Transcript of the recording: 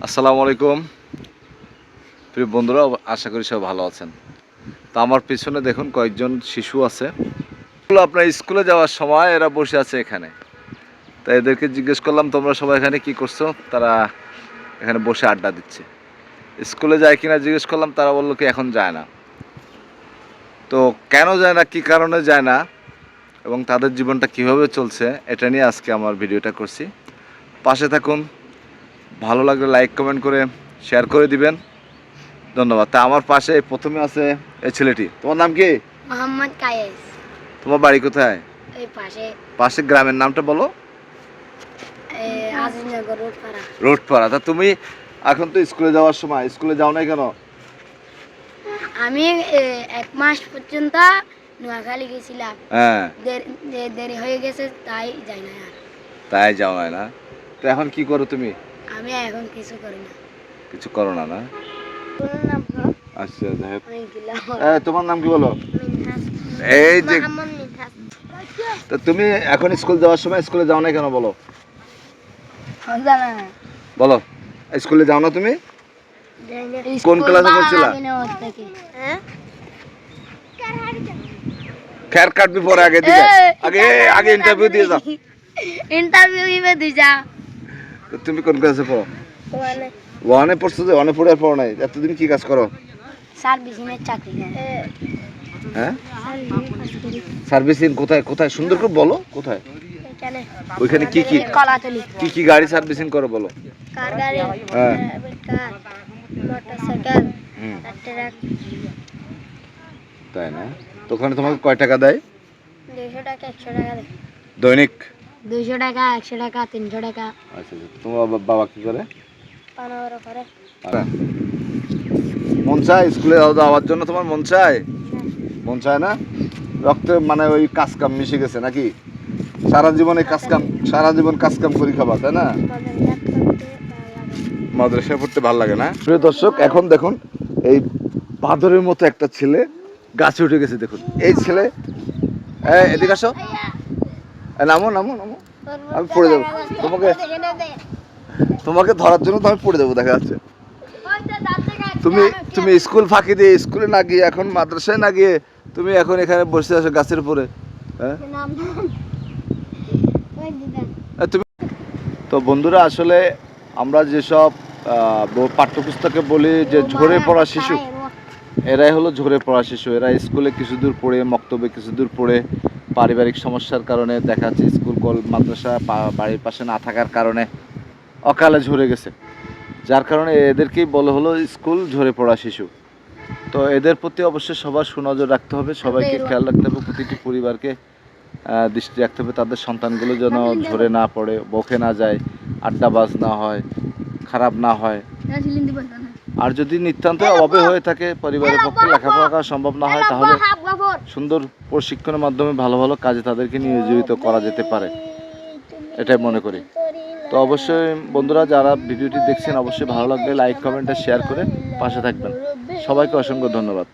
আসসালামু আলাইকুম প্রিয় বন্ধুরা, আশা করি সব ভালো আছেন। তো আমার পিছনে দেখুন কয়েকজন শিশু আছে। আপনার স্কুলে যাওয়ার সময় এরা বসে আছে এখানে। তাই এদেরকে জিজ্ঞেস করলাম, তোমরা সবাই এখানে কি করছো? তারা এখানে বসে আড্ডা দিচ্ছে। স্কুলে যায় কিনা জিজ্ঞেস করলাম, তারা বললো কি এখন যায় না। তো কেন যায় না, কী কারণে যায় না এবং তাদের জীবনটা কিভাবে চলছে, এটা নিয়ে আজকে আমার ভিডিওটা করছি। পাশে থাকুন, ভালো লাগলে লাইক কমেন্ট করে শেয়ার করে দিবেন, ধন্যবাদ। তা আমার পাশে প্রথমে আছে এই ছেলেটি। তোমার নাম কি? মোহাম্মদ কায়েস। তোমার বাড়ি কোথায়? এই পাশে পাশে গ্রামের নামটা বলো। আজিজনগর রোডপাড়া। রোডপাড়া। তা তুমি এখন তো স্কুলে যাওয়ার সময়, স্কুলে যাও নাই কেন? আমি 1 মাস পর্যন্ত নোয়াখালী গেছিলাম। হ্যাঁ, দেরি হয়ে গেছে তাই যাই না আর। তাই যাও নাই না? তো এখন কি করো তুমি? আমি এখন কিছু করি না। কিছু করো না? না, তোমার নাম কি? আচ্ছা যাই হোক। অনেকগুলা। তোমার নাম কি বলো? মিনহাস। এই যে, মোহাম্মদ মিনহাস। তো তুমি এখন স্কুল যাওয়ার সময় স্কুলে যাও নাই কেন বলো? জানা না। বলো, স্কুলে যাও না তুমি? কোন ক্লাসে পড়ছিলা? হ্যাঁ? খ্যার কাটবি পরে, আগে দিকে আগে আগে ইন্টারভিউ দিয়ে যাও। ইন্টারভিউ দিবে তুই যা। তো তুমি কোন ক্লাসে পড়ো? ওখানে ওয়ানে পড়ছো? যে ওয়ানে পড়ে আর পড়ো নাই? এতদিন কি কাজ করো? সার্ভিসিংয়ের চাকরি করে। হ্যাঁ, সার্ভিসিং কোথায় কোথায়? সুন্দর করে বলো, কোথায়? এখানে ওইখানে কি কি কলাতলি। কি কি গাড়ি সার্ভিসিং করো বলো? কার গাড়ি, হ্যাঁ। কার, মোটরসাইকেল, হুম, ট্রাক। তাই না? তো ওখানে তোমাকে কয় টাকা দেয়? 200 টাকা, 100 টাকা দেয়। দৈনিক? 200 টাকা, 100 টাকা, 300 টাকা। আচ্ছা, তোমার বাবা কি করে? পানাবড় করে। মন চায় স্কুলে যাওয়ার জন্য? তোমার মন চায়? মন চায় না? রক্তে মানে ওই কাজ কাম মিশে গেছে নাকি? সারা জীবন এই কাজ কাম, সারা জীবন কাজ কাম করি খাবা, তাই না? মাদ্রাসায় পড়তে ভালো লাগে না? প্রিয় দর্শক, এখন দেখুন এই বাদরের মতো একটা ছেলে গাছে উঠে গেছে। দেখুন এই ছেলে, এদিকে আসো, নামো নামো নামো, আমি পড়ে যাবো। তোমাকে তোমাকে ধরার জন্য তো আমি পড়ে যাবো, দেখা যাচ্ছে। তুমি তুমি স্কুল ফাঁকি দিয়ে স্কুলে না গিয়ে, এখন মাদ্রাসায় না গিয়ে তুমি এখন এখানে বসে আছো গাছের উপরে। হ্যাঁ, তুমি তো বন্ধুরা, আসলে আমরা যেসব পাঠ্যপুস্তকে বলি যে ঝরে পড়া শিশু, এরাই হলো ঝরে পড়া শিশু। এরা স্কুলে কিছু দূর পড়ে, মক্তবে কিছু দূর পড়ে, পারিবারিক সমস্যার কারণে দেখা যাচ্ছে স্কুল কল মাদ্রাসা বাড়ির পাশে না থাকার কারণে অকালে ঝরে গেছে। যার কারণে এদেরকেই বলা হলো স্কুল ঝরে পড়া শিশু। তো এদের প্রতি অবশ্যই সবার সুনজর রাখতে হবে, সবাইকে খেয়াল রাখতে হবে, প্রতিটি পরিবারকে দৃষ্টি রাখতে হবে তাদের সন্তানগুলো যেন ঝরে না পড়ে, বকে না যায়, আড্ডাবাজ না হয়, খারাপ না হয়। আর যদি নিতান্ত অভাবে হয়ে থাকে, পরিবারের পক্ষে লেখাপড়া করা সম্ভব না হয়, তাহলে সুন্দর প্রশিক্ষণের মাধ্যমে ভালো ভালো কাজে তাদেরকে নিয়োজিত করা যেতে পারে, এটাই মনে করি। তো অবশ্যই বন্ধুরা, যারা ভিডিওটি দেখছেন অবশ্যই ভালো লাগলে লাইক কমেন্ট আর শেয়ার করে পাশে থাকবেন। সবাইকে অসংখ্য ধন্যবাদ।